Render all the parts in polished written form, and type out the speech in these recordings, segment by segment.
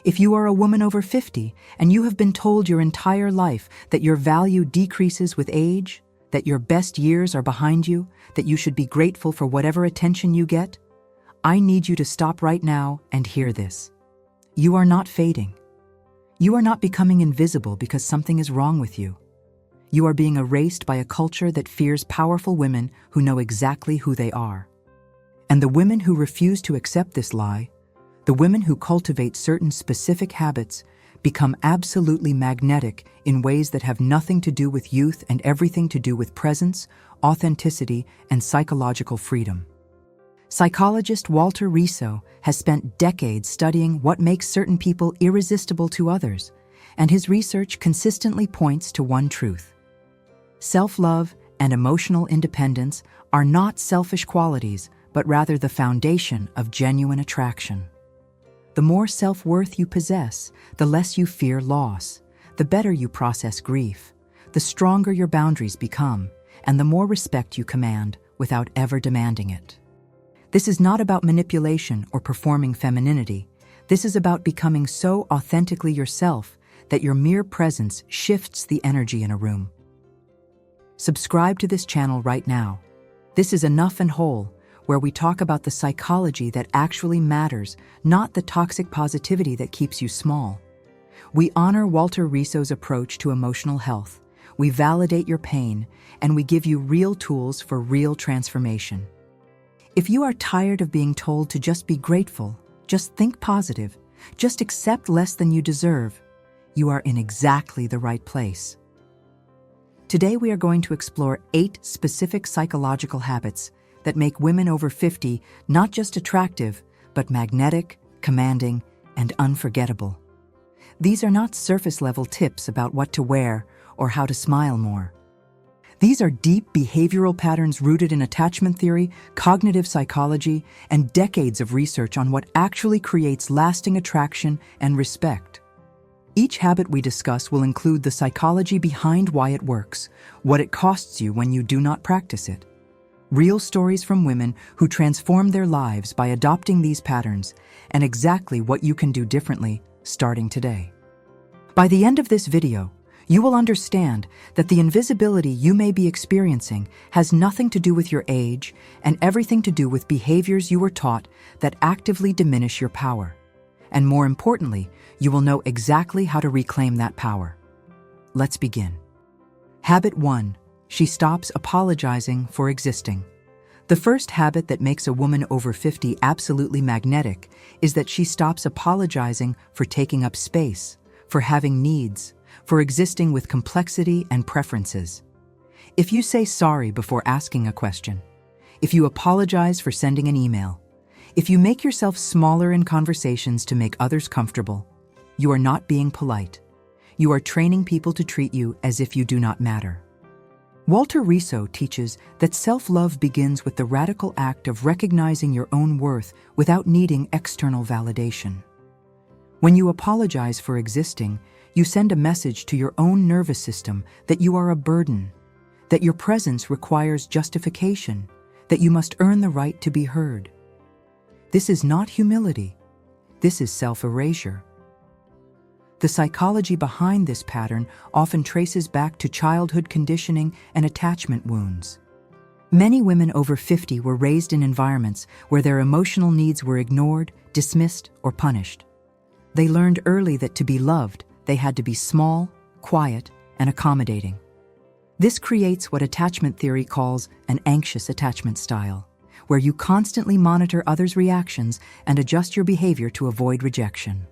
If you are a woman over 50 and you have been told your entire life that your value decreases with age, that your best years are behind you, that you should be grateful for whatever attention you get, I need you to stop right now and hear this. You are not fading. You are not becoming invisible because something is wrong with you. You are being erased by a culture that fears powerful women who know exactly who they are. And the women who refuse to accept this lie, the women who cultivate certain specific habits, become absolutely magnetic in ways that have nothing to do with youth and everything to do with presence, authenticity, and psychological freedom. Psychologist Walter Riso has spent decades studying what makes certain people irresistible to others, and his research consistently points to one truth. Self-love and emotional independence are not selfish qualities, but rather the foundation of genuine attraction. The more self-worth you possess, the less you fear loss, the better you process grief, the stronger your boundaries become, and the more respect you command without ever demanding it. This is not about manipulation or performing femininity. This is about becoming so authentically yourself that your mere presence shifts the energy in a room. Subscribe to this channel right now. This is Enough and Whole, where we talk about the psychology that actually matters, not the toxic positivity that keeps you small. We honor Walter Riso's approach to emotional health. We validate your pain, and we give you real tools for real transformation. If you are tired of being told to just be grateful, just think positive, just accept less than you deserve, you are in exactly the right place. Today we are going to explore 8 specific psychological habits that make women over 50 not just attractive, but magnetic, commanding, and unforgettable. These are not surface-level tips about what to wear or how to smile more. These are deep behavioral patterns rooted in attachment theory, cognitive psychology, and decades of research on what actually creates lasting attraction and respect. Each habit we discuss will include the psychology behind why it works, what it costs you when you do not practice it. Real stories from women who transformed their lives by adopting these patterns, and exactly what you can do differently starting today. By the end of this video, you will understand that the invisibility you may be experiencing has nothing to do with your age and everything to do with behaviors you were taught that actively diminish your power. And more importantly, you will know exactly how to reclaim that power. Let's begin. Habit 1. She stops apologizing for existing. The first habit that makes a woman over 50 absolutely magnetic is that she stops apologizing for taking up space, for having needs, for existing with complexity and preferences. If you say sorry before asking a question, if you apologize for sending an email, if you make yourself smaller in conversations to make others comfortable, you are not being polite. You are training people to treat you as if you do not matter. Walter Riso teaches that self-love begins with the radical act of recognizing your own worth without needing external validation. When you apologize for existing, you send a message to your own nervous system that you are a burden, that your presence requires justification, that you must earn the right to be heard. This is not humility. This is self-erasure. The psychology behind this pattern often traces back to childhood conditioning and attachment wounds. Many women over 50 were raised in environments where their emotional needs were ignored, dismissed, or punished. They learned early that to be loved, they had to be small, quiet, and accommodating. This creates what attachment theory calls an anxious attachment style, where you constantly monitor others' reactions and adjust your behavior to avoid rejection.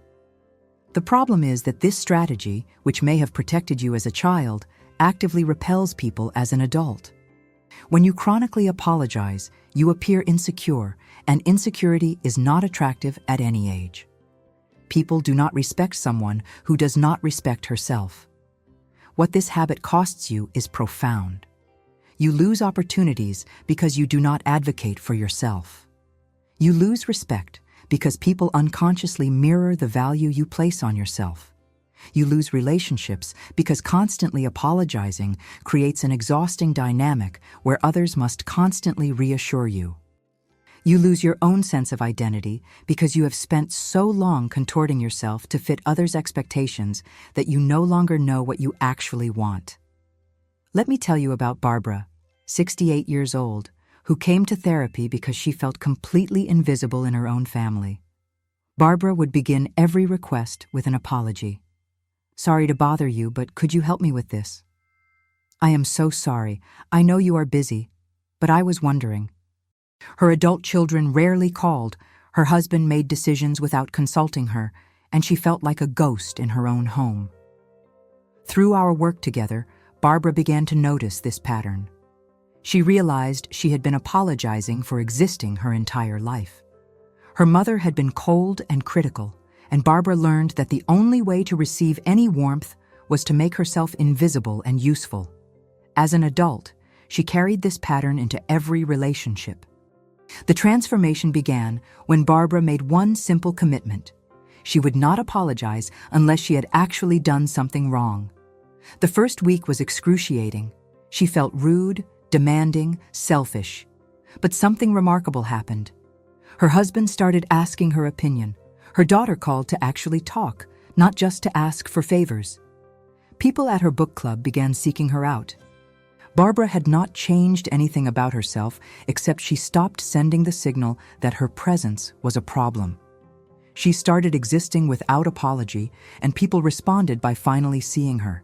The problem is that this strategy, which may have protected you as a child, actively repels people as an adult. When you chronically apologize, you appear insecure, and insecurity is not attractive at any age. People do not respect someone who does not respect herself. What this habit costs you is profound. You lose opportunities because you do not advocate for yourself. You lose respect because people unconsciously mirror the value you place on yourself. You lose relationships because constantly apologizing creates an exhausting dynamic where others must constantly reassure you. You lose your own sense of identity because you have spent so long contorting yourself to fit others' expectations that you no longer know what you actually want. Let me tell you about Barbara, 68 years old, who came to therapy because she felt completely invisible in her own family. Barbara would begin every request with an apology. "Sorry to bother you, but could you help me with this?" "I am so sorry. I know you are busy, but I was wondering." Her adult children rarely called, her husband made decisions without consulting her, and she felt like a ghost in her own home. Through our work together, Barbara began to notice this pattern. She realized she had been apologizing for existing her entire life. Her mother had been cold and critical, and Barbara learned that the only way to receive any warmth was to make herself invisible and useful. As an adult, she carried this pattern into every relationship. The transformation began when Barbara made one simple commitment. She would not apologize unless she had actually done something wrong. The first week was excruciating. She felt rude, demanding, selfish. But something remarkable happened. Her husband started asking her opinion. Her daughter called to actually talk, not just to ask for favors. People at her book club began seeking her out. Barbara had not changed anything about herself except she stopped sending the signal that her presence was a problem. She started existing without apology, and people responded by finally seeing her.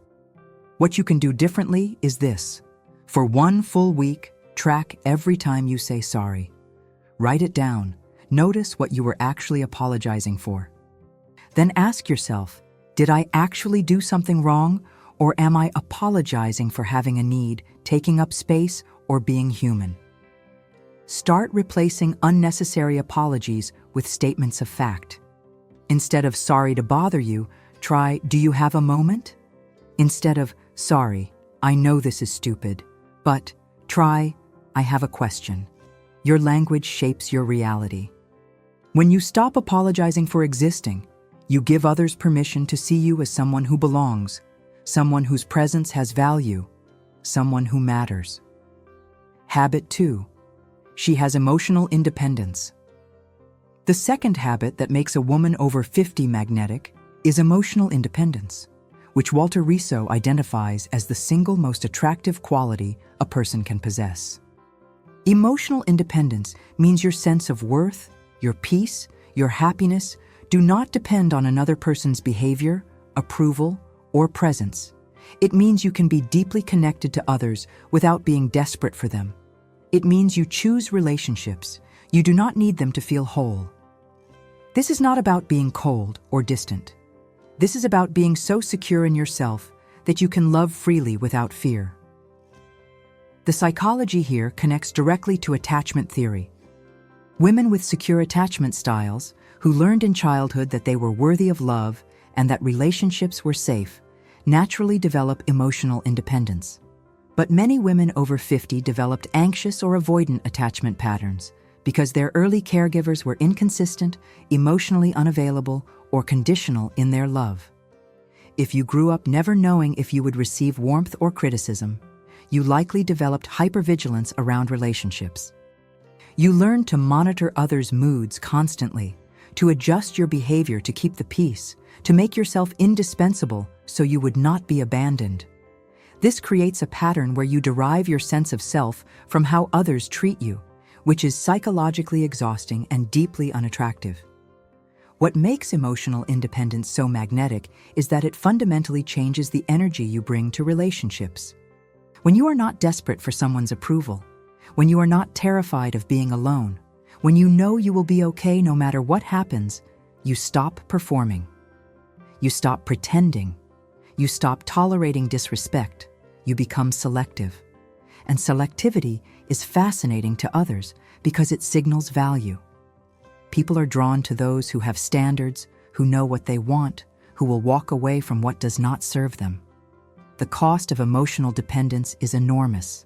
What you can do differently is this. For one full week, track every time you say sorry. Write it down. Notice what you were actually apologizing for. Then ask yourself, did I actually do something wrong, or am I apologizing for having a need, taking up space, or being human? Start replacing unnecessary apologies with statements of fact. Instead of "sorry to bother you," try "do you have a moment?" Instead of "sorry, I know this is stupid," but try "I have a question." Your language shapes your reality. When you stop apologizing for existing, you give others permission to see you as someone who belongs, someone whose presence has value, someone who matters. Habit 2. She has emotional independence. The second habit that makes a woman over 50 magnetic is emotional independence, which Walter Riso identifies as the single most attractive quality a person can possess. Emotional independence means your sense of worth, your peace, your happiness do not depend on another person's behavior, approval, or presence. It means you can be deeply connected to others without being desperate for them. It means you choose relationships. You do not need them to feel whole. This is not about being cold or distant. This is about being so secure in yourself that you can love freely without fear. The psychology here connects directly to attachment theory. Women with secure attachment styles, who learned in childhood that they were worthy of love and that relationships were safe, naturally develop emotional independence. But many women over 50 developed anxious or avoidant attachment patterns because their early caregivers were inconsistent, emotionally unavailable, or conditional in their love. If you grew up never knowing if you would receive warmth or criticism, you likely developed hypervigilance around relationships. You learned to monitor others' moods constantly, to adjust your behavior to keep the peace, to make yourself indispensable so you would not be abandoned. This creates a pattern where you derive your sense of self from how others treat you, which is psychologically exhausting and deeply unattractive. What makes emotional independence so magnetic is that it fundamentally changes the energy you bring to relationships. When you are not desperate for someone's approval, when you are not terrified of being alone, when you know you will be okay no matter what happens, you stop performing. You stop pretending. You stop tolerating disrespect. You become selective. And selectivity is fascinating to others because it signals value. People are drawn to those who have standards, who know what they want, who will walk away from what does not serve them. The cost of emotional dependence is enormous.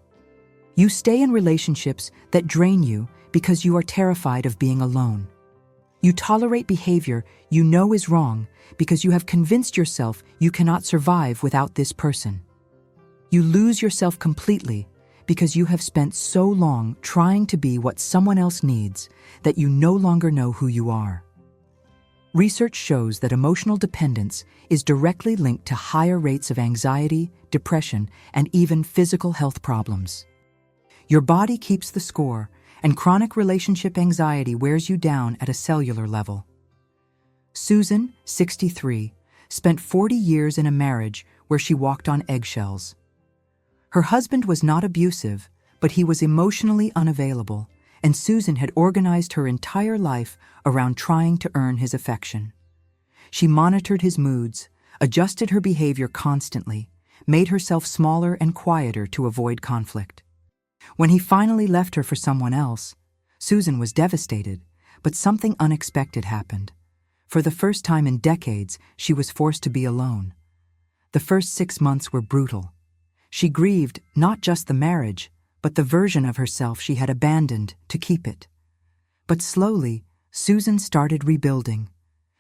You stay in relationships that drain you because you are terrified of being alone. You tolerate behavior you know is wrong because you have convinced yourself you cannot survive without this person. You lose yourself completely because you have spent so long trying to be what someone else needs that you no longer know who you are. Research shows that emotional dependence is directly linked to higher rates of anxiety, depression, and even physical health problems. Your body keeps the score, and chronic relationship anxiety wears you down at a cellular level. Susan, 63, spent 40 years in a marriage where she walked on eggshells. Her husband was not abusive, but he was emotionally unavailable, and Susan had organized her entire life around trying to earn his affection. She monitored his moods, adjusted her behavior constantly, made herself smaller and quieter to avoid conflict. When he finally left her for someone else, Susan was devastated, but something unexpected happened. For the first time in decades, she was forced to be alone. The first 6 months were brutal. She grieved not just the marriage, but the version of herself she had abandoned to keep it. But slowly, Susan started rebuilding.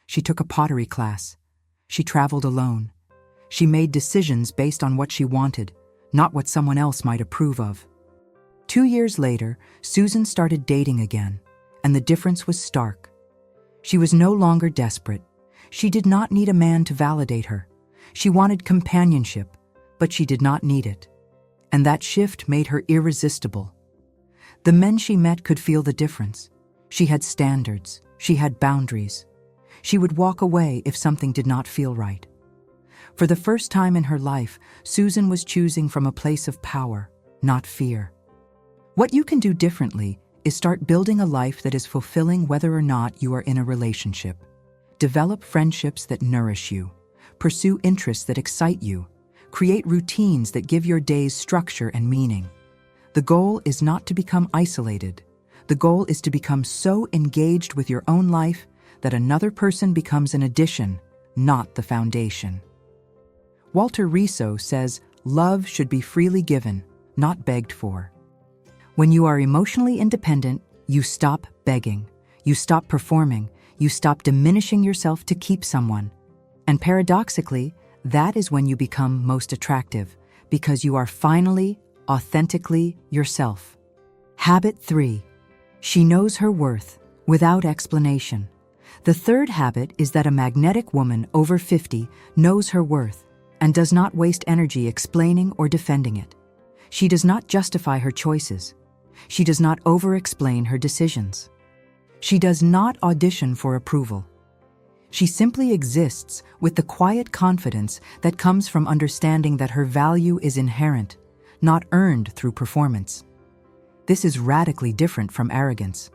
She took a pottery class. She traveled alone. She made decisions based on what she wanted, not what someone else might approve of. 2 years later, Susan started dating again, and the difference was stark. She was no longer desperate. She did not need a man to validate her. She wanted companionship, but she did not need it. And that shift made her irresistible. The men she met could feel the difference. She had standards. She had boundaries. She would walk away if something did not feel right. For the first time in her life, Susan was choosing from a place of power, not fear. What you can do differently is start building a life that is fulfilling whether or not you are in a relationship. Develop friendships that nourish you. Pursue interests that excite you. Create routines that give your days structure and meaning. The goal is not to become isolated. The goal is to become so engaged with your own life that another person becomes an addition, not the foundation. Walter Riso says, "Love should be freely given, not begged for." When you are emotionally independent, you stop begging, you stop performing, you stop diminishing yourself to keep someone. And paradoxically, that is when you become most attractive, because you are finally, authentically yourself. Habit 3. She knows her worth, without explanation. The third habit is that a magnetic woman over 50 knows her worth and does not waste energy explaining or defending it. She does not justify her choices. She does not over-explain her decisions. She does not audition for approval. She simply exists with the quiet confidence that comes from understanding that her value is inherent, not earned through performance. This is radically different from arrogance.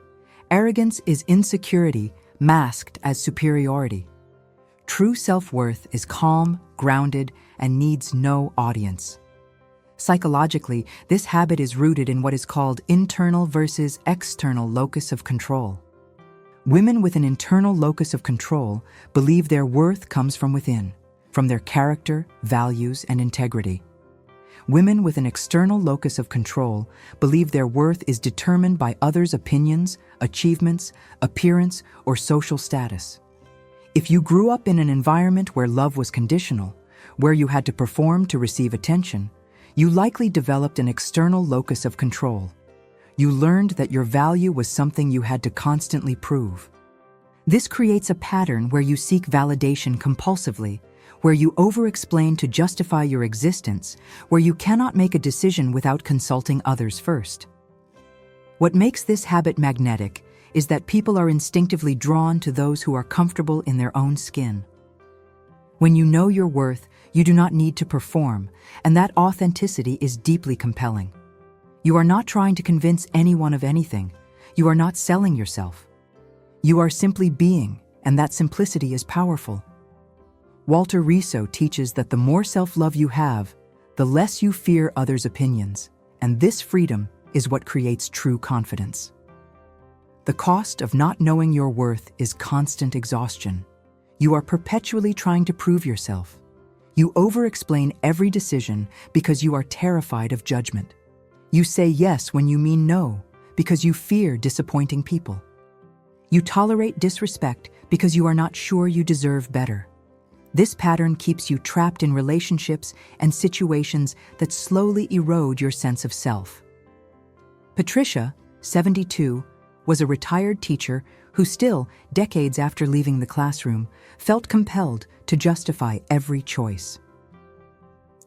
Arrogance is insecurity masked as superiority. True self-worth is calm, grounded, and needs no audience. Psychologically, this habit is rooted in what is called internal versus external locus of control. Women with an internal locus of control believe their worth comes from within, from their character, values, and integrity. Women with an external locus of control believe their worth is determined by others' opinions, achievements, appearance, or social status. If you grew up in an environment where love was conditional, where you had to perform to receive attention, you likely developed an external locus of control. You learned that your value was something you had to constantly prove. This creates a pattern where you seek validation compulsively, where you over-explain to justify your existence, where you cannot make a decision without consulting others first. What makes this habit magnetic is that people are instinctively drawn to those who are comfortable in their own skin. When you know your worth, you do not need to perform, and that authenticity is deeply compelling. You are not trying to convince anyone of anything. You are not selling yourself. You are simply being, and that simplicity is powerful. Walter Riso teaches that the more self-love you have, the less you fear others' opinions, and this freedom is what creates true confidence. The cost of not knowing your worth is constant exhaustion. You are perpetually trying to prove yourself. You over-explain every decision because you are terrified of judgment. You say yes when you mean no because you fear disappointing people. You tolerate disrespect because you are not sure you deserve better. This pattern keeps you trapped in relationships and situations that slowly erode your sense of self. Patricia, 72, was a retired teacher who still, decades after leaving the classroom, felt compelled to justify every choice.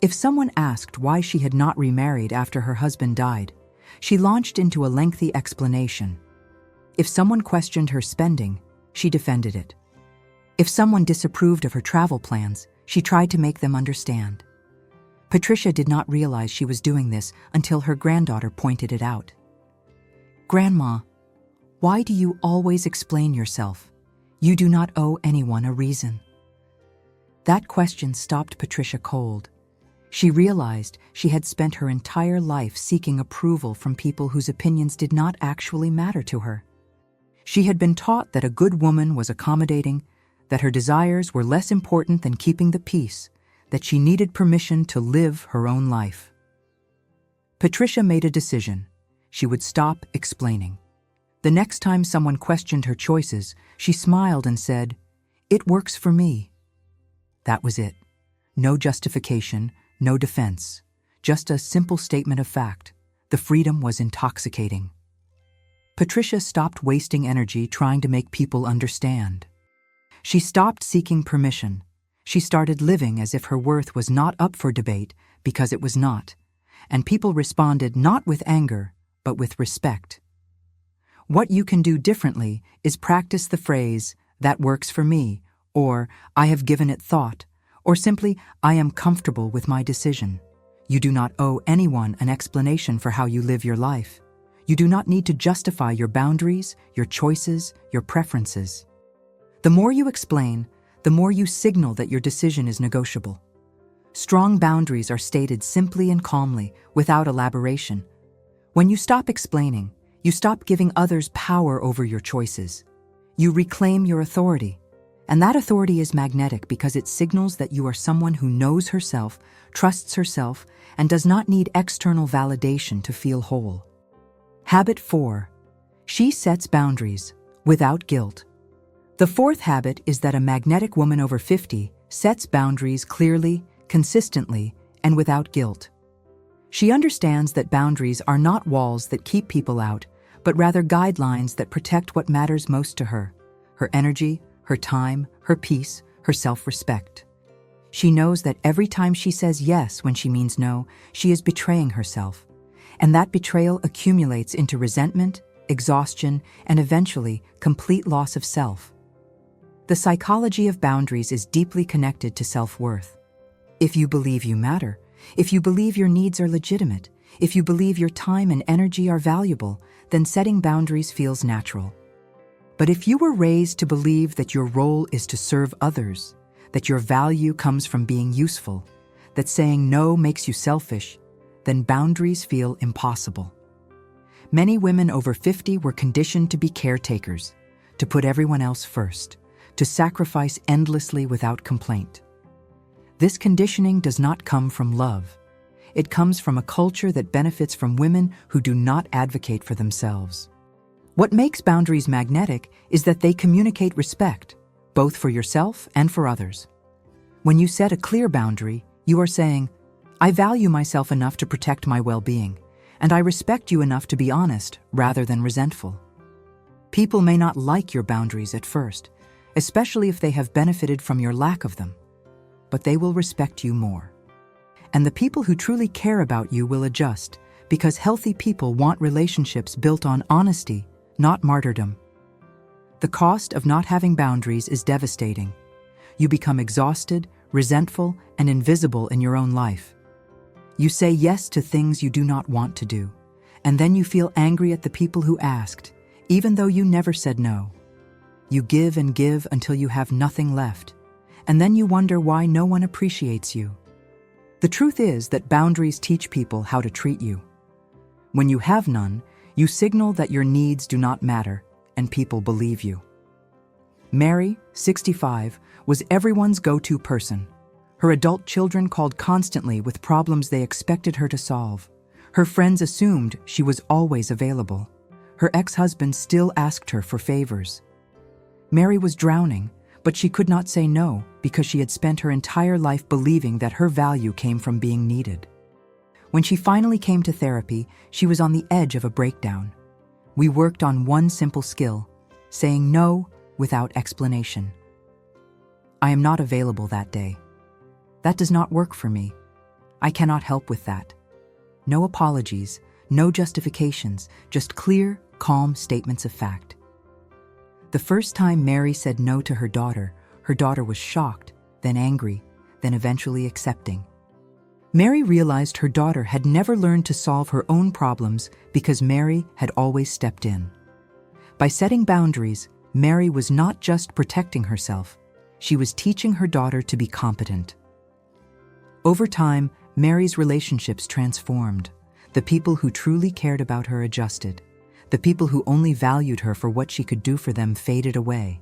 If someone asked why she had not remarried after her husband died, she launched into a lengthy explanation. If someone questioned her spending, she defended it. If someone disapproved of her travel plans, she tried to make them understand. Patricia did not realize she was doing this until her granddaughter pointed it out. "Grandma, why do you always explain yourself? You do not owe anyone a reason." That question stopped Patricia cold. She realized she had spent her entire life seeking approval from people whose opinions did not actually matter to her. She had been taught that a good woman was accommodating, that her desires were less important than keeping the peace, that she needed permission to live her own life. Patricia made a decision. She would stop explaining. The next time someone questioned her choices, she smiled and said, "It works for me." That was it. No justification, no defense, just a simple statement of fact. The freedom was intoxicating. Patricia stopped wasting energy trying to make people understand. She stopped seeking permission. She started living as if her worth was not up for debate because it was not, and people responded not with anger, but with respect. What you can do differently is practice the phrase, "That works for me," or "I have given it thought," or simply, "I am comfortable with my decision." You do not owe anyone an explanation for how you live your life. You do not need to justify your boundaries, your choices, your preferences. The more you explain, the more you signal that your decision is negotiable. Strong boundaries are stated simply and calmly, without elaboration. When you stop explaining, you stop giving others power over your choices. You reclaim your authority. And that authority is magnetic because it signals that you are someone who knows herself, trusts herself, and does not need external validation to feel whole. Habit 4. She sets boundaries, without guilt. The fourth habit is that a magnetic woman over 50 sets boundaries clearly, consistently, and without guilt. She understands that boundaries are not walls that keep people out, but rather guidelines that protect what matters most to her: her energy, her time, her peace, her self-respect. She knows that every time she says yes when she means no, she is betraying herself, and that betrayal accumulates into resentment, exhaustion, and eventually complete loss of self. The psychology of boundaries is deeply connected to self-worth. If you believe you matter, if you believe your needs are legitimate, if you believe your time and energy are valuable, then setting boundaries feels natural. But if you were raised to believe that your role is to serve others, that your value comes from being useful, that saying no makes you selfish, then boundaries feel impossible. Many women over 50 were conditioned to be caretakers, to put everyone else first, to sacrifice endlessly without complaint. This conditioning does not come from love. It comes from a culture that benefits from women who do not advocate for themselves. What makes boundaries magnetic is that they communicate respect, both for yourself and for others. When you set a clear boundary, you are saying, "I value myself enough to protect my well-being, and I respect you enough to be honest rather than resentful." People may not like your boundaries at first, especially if they have benefited from your lack of them, but they will respect you more. And the people who truly care about you will adjust, because healthy people want relationships built on honesty, not martyrdom. The cost of not having boundaries is devastating. You become exhausted, resentful, and invisible in your own life. You say yes to things you do not want to do, and then you feel angry at the people who asked, even though you never said no. You give and give until you have nothing left, and then you wonder why no one appreciates you. The truth is that boundaries teach people how to treat you. When you have none, you signal that your needs do not matter, and people believe you. Mary, 65, was everyone's go-to person. Her adult children called constantly with problems they expected her to solve. Her friends assumed she was always available. Her ex-husband still asked her for favors. Mary was drowning, But she could not say no because she had spent her entire life believing that her value came from being needed. When she finally came to therapy, she was on the edge of a breakdown. We worked on one simple skill, saying no without explanation. I am not available that day. That does not work for me. I cannot help with that. No apologies, no justifications, just clear, calm statements of fact. The first time Mary said no to her daughter was shocked, then angry, then eventually accepting. Mary realized her daughter had never learned to solve her own problems because Mary had always stepped in. By setting boundaries, Mary was not just protecting herself, she was teaching her daughter to be competent. Over time, Mary's relationships transformed. The people who truly cared about her adjusted. The people who only valued her for what she could do for them faded away.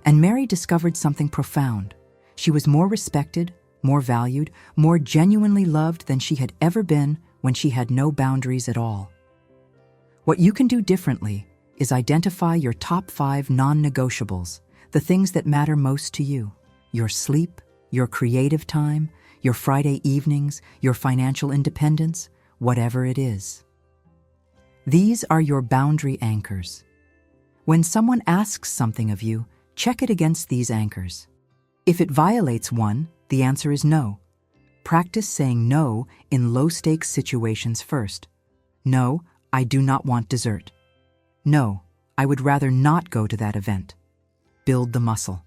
And Mary discovered something profound. She was more respected, more valued, more genuinely loved than she had ever been when she had no boundaries at all. What you can do differently is identify your top 5 non-negotiables, the things that matter most to you: your sleep, your creative time, your Friday evenings, your financial independence, whatever it is. These are your boundary anchors. When someone asks something of you, check it against these anchors. If it violates one, the answer is no. Practice saying no in low-stakes situations first. No, I do not want dessert. No, I would rather not go to that event. Build the muscle.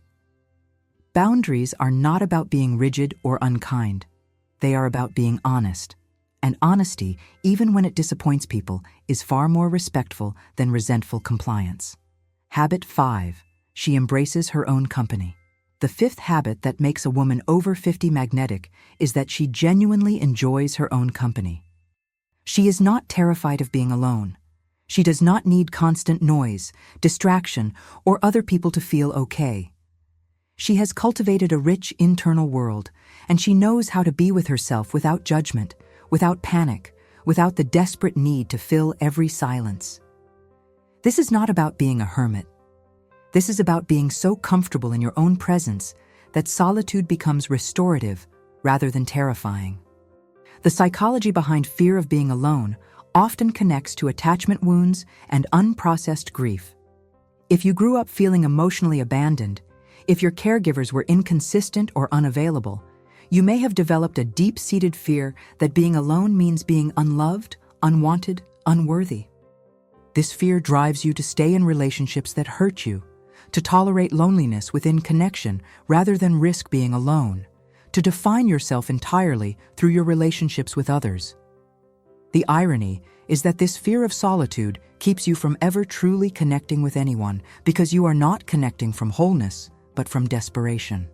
Boundaries are not about being rigid or unkind. They are about being honest. And honesty, even when it disappoints people, is far more respectful than resentful compliance. Habit 5. She embraces her own company. The 5th habit that makes a woman over 50 magnetic is that she genuinely enjoys her own company. She is not terrified of being alone. She does not need constant noise, distraction, or other people to feel okay. She has cultivated a rich internal world, and she knows how to be with herself without judgment, without panic, without the desperate need to fill every silence. This is not about being a hermit. This is about being so comfortable in your own presence that solitude becomes restorative rather than terrifying. The psychology behind fear of being alone often connects to attachment wounds and unprocessed grief. If you grew up feeling emotionally abandoned, if your caregivers were inconsistent or unavailable, you may have developed a deep-seated fear that being alone means being unloved, unwanted, unworthy. This fear drives you to stay in relationships that hurt you, to tolerate loneliness within connection rather than risk being alone, to define yourself entirely through your relationships with others. The irony is that this fear of solitude keeps you from ever truly connecting with anyone because you are not connecting from wholeness, but from desperation.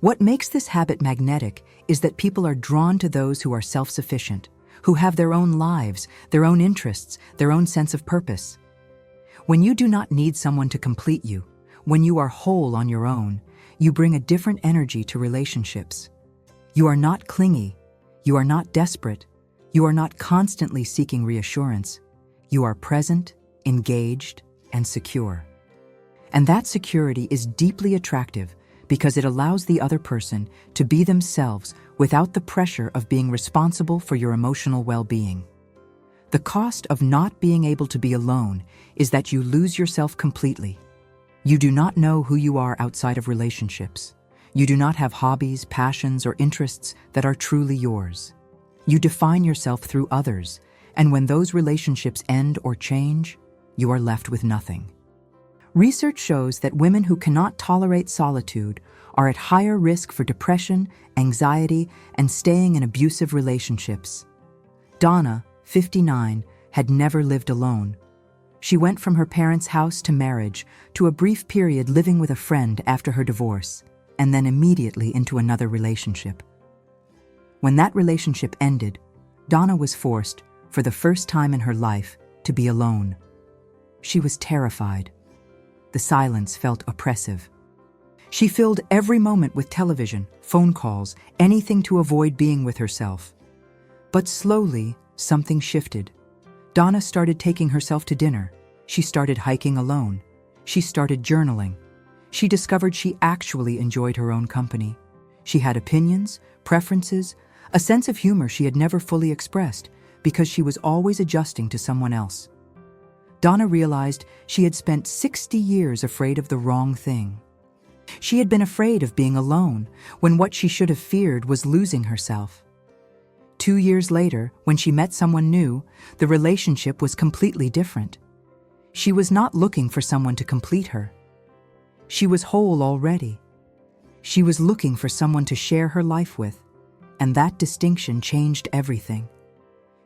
What makes this habit magnetic is that people are drawn to those who are self-sufficient, who have their own lives, their own interests, their own sense of purpose. When you do not need someone to complete you, when you are whole on your own, you bring a different energy to relationships. You are not clingy, you are not desperate, you are not constantly seeking reassurance. You are present, engaged, and secure. And that security is deeply attractive because it allows the other person to be themselves without the pressure of being responsible for your emotional well-being. The cost of not being able to be alone is that you lose yourself completely. You do not know who you are outside of relationships. You do not have hobbies, passions, or interests that are truly yours. You define yourself through others, and when those relationships end or change, you are left with nothing. Research shows that women who cannot tolerate solitude are at higher risk for depression, anxiety, and staying in abusive relationships. Donna, 59, had never lived alone. She went from her parents' house to marriage, to a brief period living with a friend after her divorce, and then immediately into another relationship. When that relationship ended, Donna was forced, for the first time in her life, to be alone. She was terrified. The silence felt oppressive. She filled every moment with television, phone calls, anything to avoid being with herself. But slowly, something shifted. Donna started taking herself to dinner. She started hiking alone. She started journaling. She discovered she actually enjoyed her own company. She had opinions, preferences, a sense of humor she had never fully expressed because she was always adjusting to someone else. Donna realized she had spent 60 years afraid of the wrong thing. She had been afraid of being alone when what she should have feared was losing herself. 2 years later, when she met someone new, the relationship was completely different. She was not looking for someone to complete her. She was whole already. She was looking for someone to share her life with, and that distinction changed everything.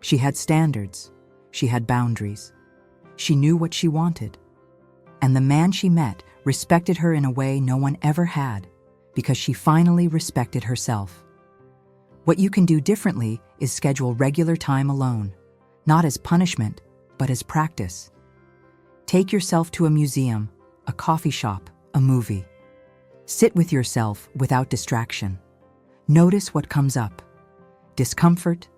She had standards. She had boundaries. She knew what she wanted. And the man she met respected her in a way no one ever had, because she finally respected herself. What you can do differently is schedule regular time alone, not as punishment, but as practice. Take yourself to a museum, a coffee shop, a movie. Sit with yourself without distraction. Notice what comes up. Discomfort,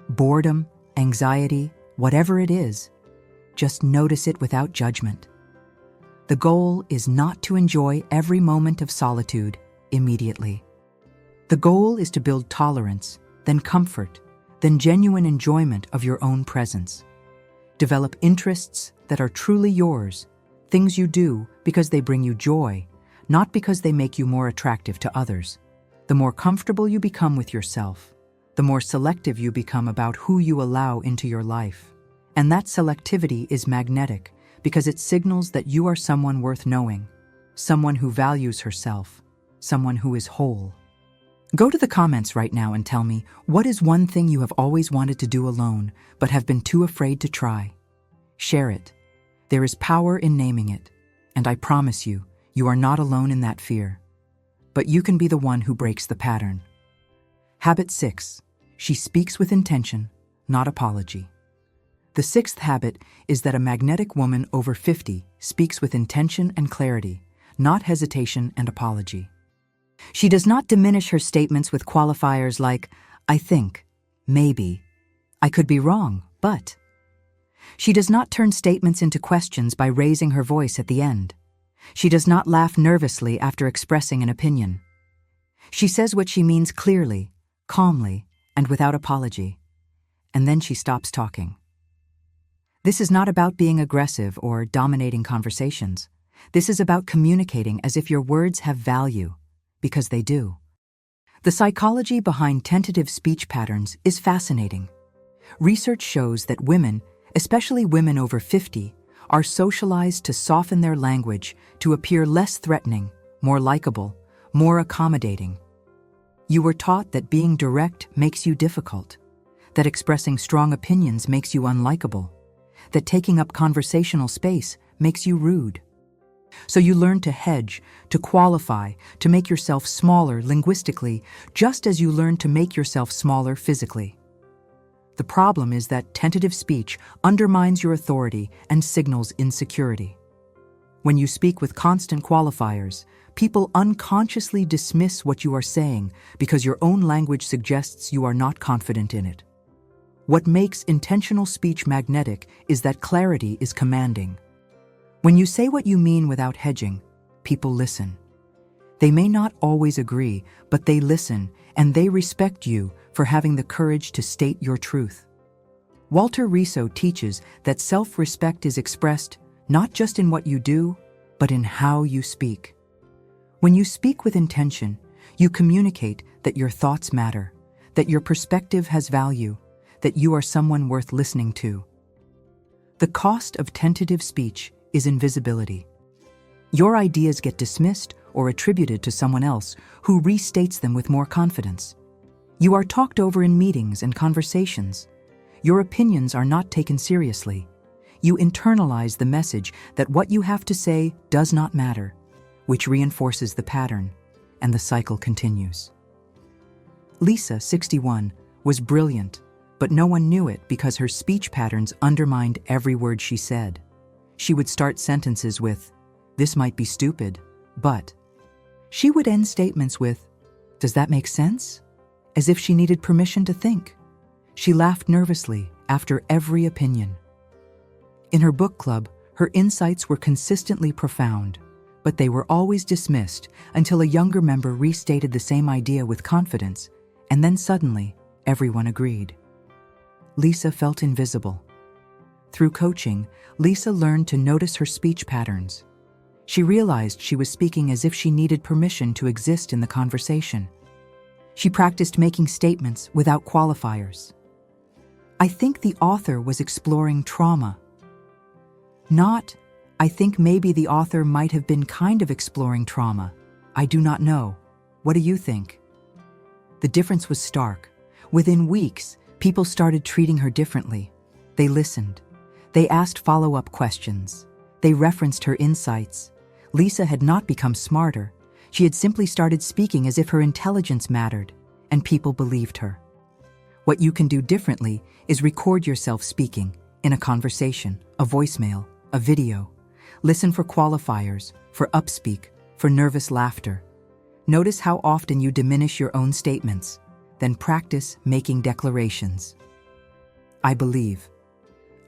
boredom, anxiety, whatever it is, just notice it without judgment. The goal is not to enjoy every moment of solitude immediately. The goal is to build tolerance, then comfort, then genuine enjoyment of your own presence. Develop interests that are truly yours, things you do because they bring you joy, not because they make you more attractive to others. The more comfortable you become with yourself, the more selective you become about who you allow into your life. And that selectivity is magnetic because it signals that you are someone worth knowing, someone who values herself, someone who is whole. Go to the comments right now and tell me, what is one thing you have always wanted to do alone but have been too afraid to try? Share it. There is power in naming it, and I promise you, you are not alone in that fear. But you can be the one who breaks the pattern. Habit 6. She speaks with intention, not apology. The 6th habit is that a magnetic woman over 50 speaks with intention and clarity, not hesitation and apology. She does not diminish her statements with qualifiers like, I think, maybe, I could be wrong, but. She does not turn statements into questions by raising her voice at the end. She does not laugh nervously after expressing an opinion. She says what she means clearly, calmly, and without apology. And then she stops talking. This is not about being aggressive or dominating conversations. This is about communicating as if your words have value, because they do. The psychology behind tentative speech patterns is fascinating. Research shows that women, especially women over 50, are socialized to soften their language to appear less threatening, more likable, more accommodating. You were taught that being direct makes you difficult, that expressing strong opinions makes you unlikable, that taking up conversational space makes you rude. So you learn to hedge, to qualify, to make yourself smaller linguistically, just as you learn to make yourself smaller physically. The problem is that tentative speech undermines your authority and signals insecurity. When you speak with constant qualifiers, people unconsciously dismiss what you are saying because your own language suggests you are not confident in it. What makes intentional speech magnetic is that clarity is commanding. When you say what you mean without hedging, people listen. They may not always agree, but they listen, and they respect you for having the courage to state your truth. Walter Riso teaches that self-respect is expressed not just in what you do, but in how you speak. When you speak with intention, you communicate that your thoughts matter, that your perspective has value, that you are someone worth listening to. The cost of tentative speech is invisibility. Your ideas get dismissed or attributed to someone else who restates them with more confidence. You are talked over in meetings and conversations. Your opinions are not taken seriously. You internalize the message that what you have to say does not matter, which reinforces the pattern, and the cycle continues. Lisa, 61, was brilliant, but no one knew it because her speech patterns undermined every word she said. She would start sentences with, "This might be stupid, but." She would end statements with, "Does that make sense?" as if she needed permission to think. She laughed nervously after every opinion. In her book club, her insights were consistently profound, But they were always dismissed until a younger member restated the same idea with confidence, and then suddenly, everyone agreed. Lisa felt invisible. Through coaching, Lisa learned to notice her speech patterns. She realized she was speaking as if she needed permission to exist in the conversation. She practiced making statements without qualifiers. I think the author was exploring trauma. Not, I think maybe the author might have been kind of exploring trauma. I do not know. What do you think? The difference was stark. Within weeks, people started treating her differently. They listened. They asked follow-up questions. They referenced her insights. Lisa had not become smarter. She had simply started speaking as if her intelligence mattered, and people believed her. What you can do differently is record yourself speaking in a conversation, a voicemail, a video. Listen for qualifiers, for upspeak, for nervous laughter. Notice how often you diminish your own statements, then practice making declarations. I believe.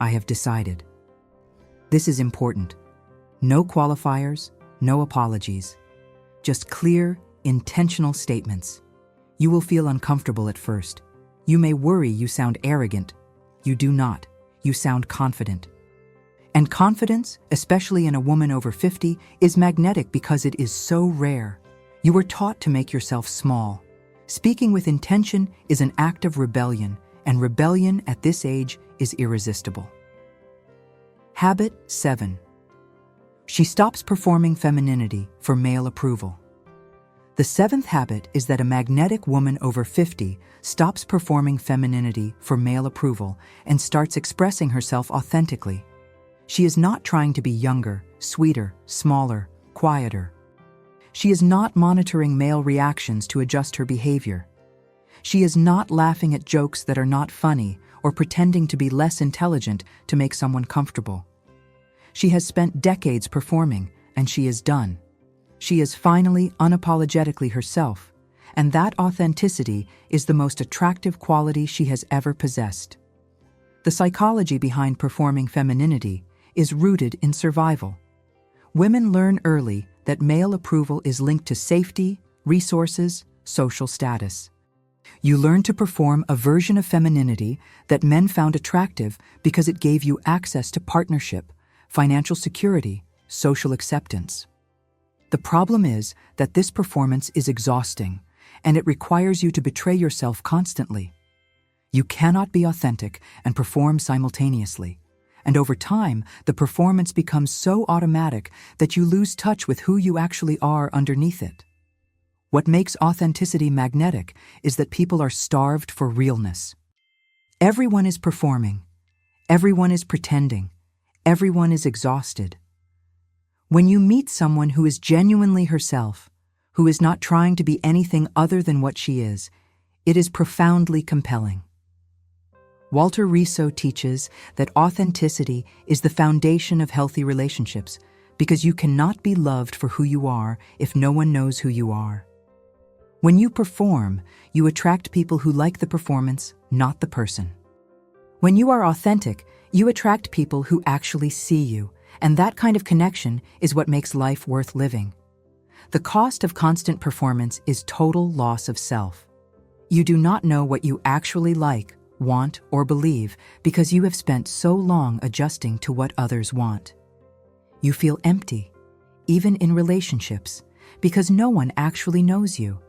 I have decided. This is important. No qualifiers, no apologies. Just clear, intentional statements. You will feel uncomfortable at first. You may worry you sound arrogant. You do not. You sound confident. And confidence, especially in a woman over 50, is magnetic because it is so rare. You were taught to make yourself small. Speaking with intention is an act of rebellion, and rebellion at this age is irresistible. Habit 7. She stops performing femininity for male approval. The 7th habit is that a magnetic woman over 50 stops performing femininity for male approval and starts expressing herself authentically. She is not trying to be younger, sweeter, smaller, quieter. She is not monitoring male reactions to adjust her behavior. She is not laughing at jokes that are not funny or pretending to be less intelligent to make someone comfortable. She has spent decades performing, and she is done. She is finally unapologetically herself, and that authenticity is the most attractive quality she has ever possessed. The psychology behind performing femininity is rooted in survival. Women learn early that male approval is linked to safety, resources, social status. You learn to perform a version of femininity that men found attractive because it gave you access to partnership, financial security, social acceptance. The problem is that this performance is exhausting, and it requires you to betray yourself constantly. You cannot be authentic and perform simultaneously, and over time, the performance becomes so automatic that you lose touch with who you actually are underneath it. What makes authenticity magnetic is that people are starved for realness. Everyone is performing. Everyone is pretending. Everyone is exhausted. When you meet someone who is genuinely herself, who is not trying to be anything other than what she is, it is profoundly compelling. Walter Riso teaches that authenticity is the foundation of healthy relationships because you cannot be loved for who you are if no one knows who you are. When you perform, you attract people who like the performance, not the person. When you are authentic, you attract people who actually see you, and that kind of connection is what makes life worth living. The cost of constant performance is total loss of self. You do not know what you actually like, want, or believe because you have spent so long adjusting to what others want. You feel empty, even in relationships, because no one actually knows you.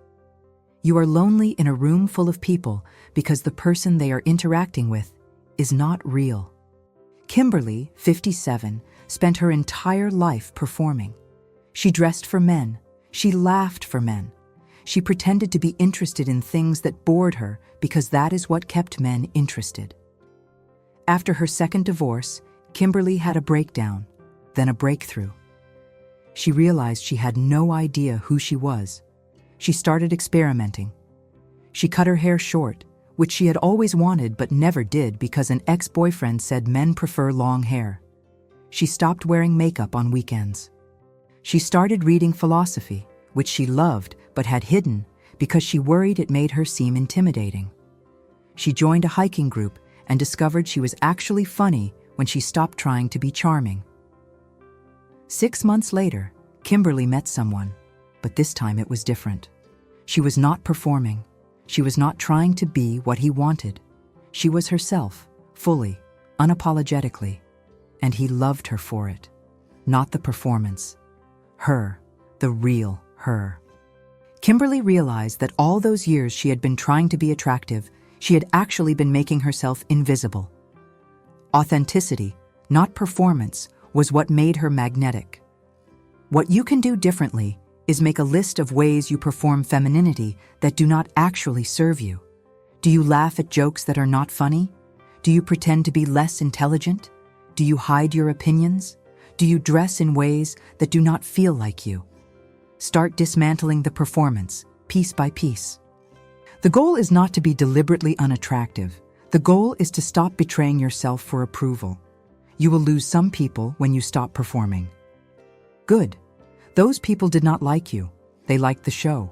You are lonely in a room full of people because the person they are interacting with is not real. Kimberly, 57, spent her entire life performing. She dressed for men. She laughed for men. She pretended to be interested in things that bored her because that is what kept men interested. After her second divorce, Kimberly had a breakdown, then a breakthrough. She realized she had no idea who she was. She started experimenting. She cut her hair short, which she had always wanted but never did because an ex-boyfriend said men prefer long hair. She stopped wearing makeup on weekends. She started reading philosophy, which she loved but had hidden because she worried it made her seem intimidating. She joined a hiking group and discovered she was actually funny when she stopped trying to be charming. 6 months later, Kimberly met someone, but this time it was different. She was not performing. She was not trying to be what he wanted. She was herself, fully, unapologetically, and he loved her for it. Not the performance. Her, the real her. Kimberly realized that all those years she had been trying to be attractive, she had actually been making herself invisible. Authenticity, not performance, was what made her magnetic. What you can do differently is make a list of ways you perform femininity that do not actually serve you. Do you laugh at jokes that are not funny? Do you pretend to be less intelligent? Do you hide your opinions? Do you dress in ways that do not feel like you? Start dismantling the performance, piece by piece. The goal is not to be deliberately unattractive. The goal is to stop betraying yourself for approval. You will lose some people when you stop performing. Good. Those people did not like you. They liked the show.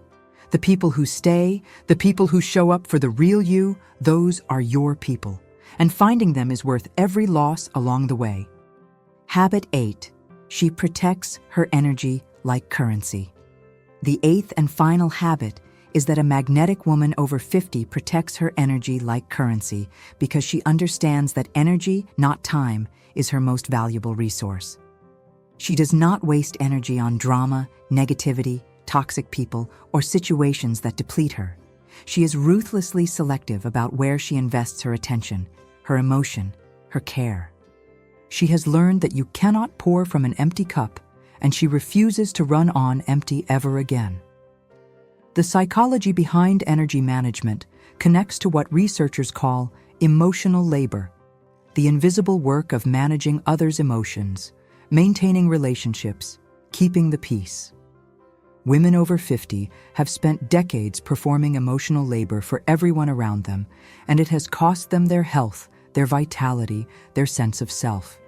The people who stay, the people who show up for the real you, those are your people. And finding them is worth every loss along the way. Habit 8. She protects her energy like currency. The 8th and final habit is that a magnetic woman over 50 protects her energy like currency because she understands that energy, not time, is her most valuable resource. She does not waste energy on drama, negativity, toxic people, or situations that deplete her. She is ruthlessly selective about where she invests her attention, her emotion, her care. She has learned that you cannot pour from an empty cup, and she refuses to run on empty ever again. The psychology behind energy management connects to what researchers call emotional labor, the invisible work of managing others' emotions, maintaining relationships, keeping the peace. Women over 50 have spent decades performing emotional labor for everyone around them, and it has cost them their health, their vitality, their sense of self.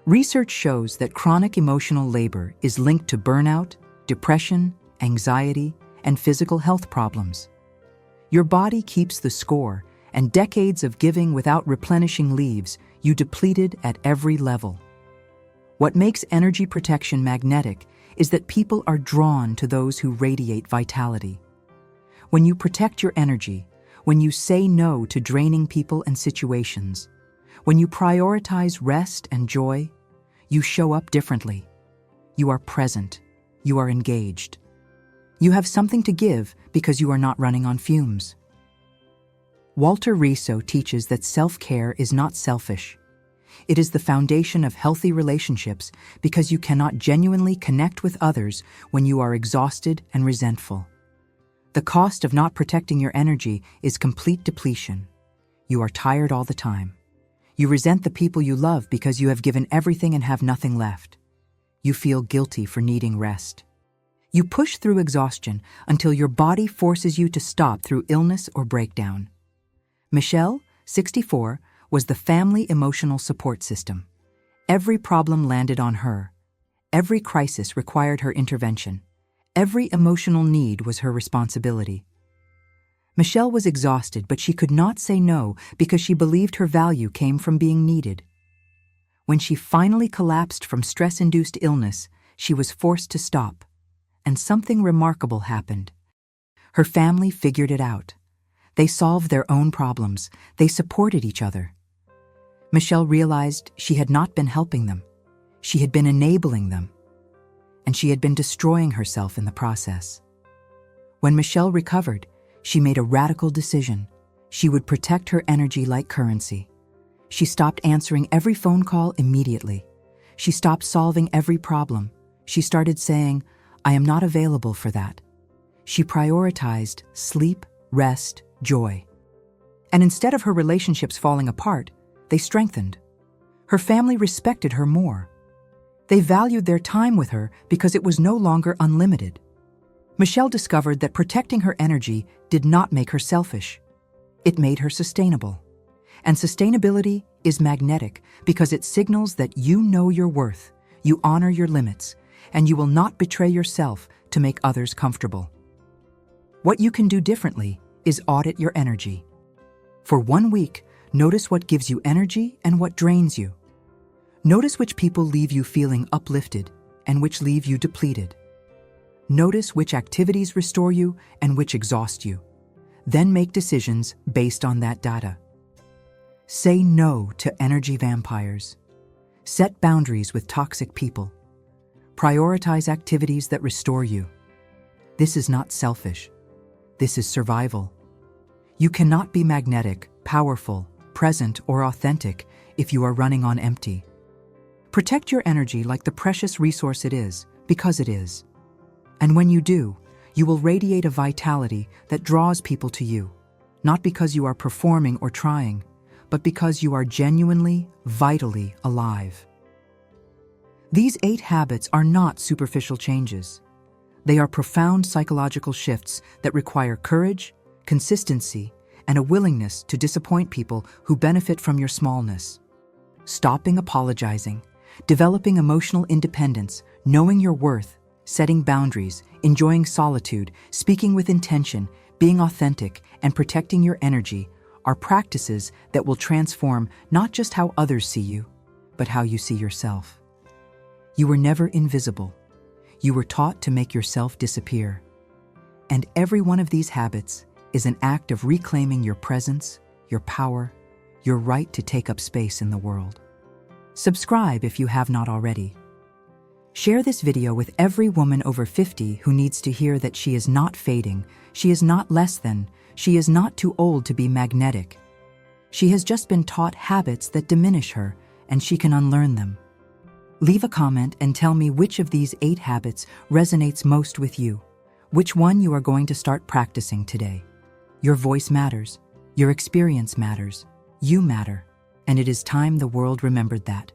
Research shows that chronic emotional labor is linked to burnout, depression, anxiety, and physical health problems. Your body keeps the score, and decades of giving without replenishing leaves you depleted at every level. What makes energy protection magnetic is that people are drawn to those who radiate vitality. When you protect your energy, when you say no to draining people and situations, when you prioritize rest and joy, you show up differently. You are present. You are engaged. You have something to give because you are not running on fumes. Walter Riso teaches that self-care is not selfish. It is the foundation of healthy relationships because you cannot genuinely connect with others when you are exhausted and resentful. The cost of not protecting your energy is complete depletion. You are tired all the time. You resent the people you love because you have given everything and have nothing left. You feel guilty for needing rest. You push through exhaustion until your body forces you to stop through illness or breakdown. Michelle, 64, was the family emotional support system. Every problem landed on her. Every crisis required her intervention. Every emotional need was her responsibility. Michelle was exhausted, but she could not say no because she believed her value came from being needed. When she finally collapsed from stress-induced illness, she was forced to stop. And something remarkable happened. Her family figured it out. They solved their own problems. They supported each other. Michelle realized she had not been helping them. She had been enabling them. And she had been destroying herself in the process. When Michelle recovered, she made a radical decision. She would protect her energy like currency. She stopped answering every phone call immediately. She stopped solving every problem. She started saying, "I am not available for that." She prioritized sleep, rest, joy. And instead of her relationships falling apart, they strengthened. Her family respected her more. They valued their time with her because it was no longer unlimited. Michelle discovered that protecting her energy did not make her selfish. It made her sustainable. And sustainability is magnetic because it signals that you know your worth, you honor your limits, and you will not betray yourself to make others comfortable. What you can do differently is audit your energy. For 1 week, notice what gives you energy and what drains you. Notice which people leave you feeling uplifted and which leave you depleted. Notice which activities restore you and which exhaust you. Then make decisions based on that data. Say no to energy vampires. Set boundaries with toxic people. Prioritize activities that restore you. This is not selfish. This is survival. You cannot be magnetic, powerful, present, or authentic if you are running on empty. Protect your energy like the precious resource it is, because it is. And when you do, you will radiate a vitality that draws people to you, not because you are performing or trying, but because you are genuinely, vitally alive. These 8 habits are not superficial changes. They are profound psychological shifts that require courage, consistency, and a willingness to disappoint people who benefit from your smallness. Stopping apologizing, developing emotional independence, knowing your worth, setting boundaries, enjoying solitude, speaking with intention, being authentic, and protecting your energy are practices that will transform not just how others see you, but how you see yourself. You were never invisible. You were taught to make yourself disappear. And every one of these habits is an act of reclaiming your presence, your power, your right to take up space in the world. Subscribe if you have not already. Share this video with every woman over 50 who needs to hear that she is not fading, she is not less than, she is not too old to be magnetic. She has just been taught habits that diminish her, and she can unlearn them. Leave a comment and tell me which of these 8 habits resonates most with you, which one you are going to start practicing today. Your voice matters, your experience matters, you matter, and it is time the world remembered that.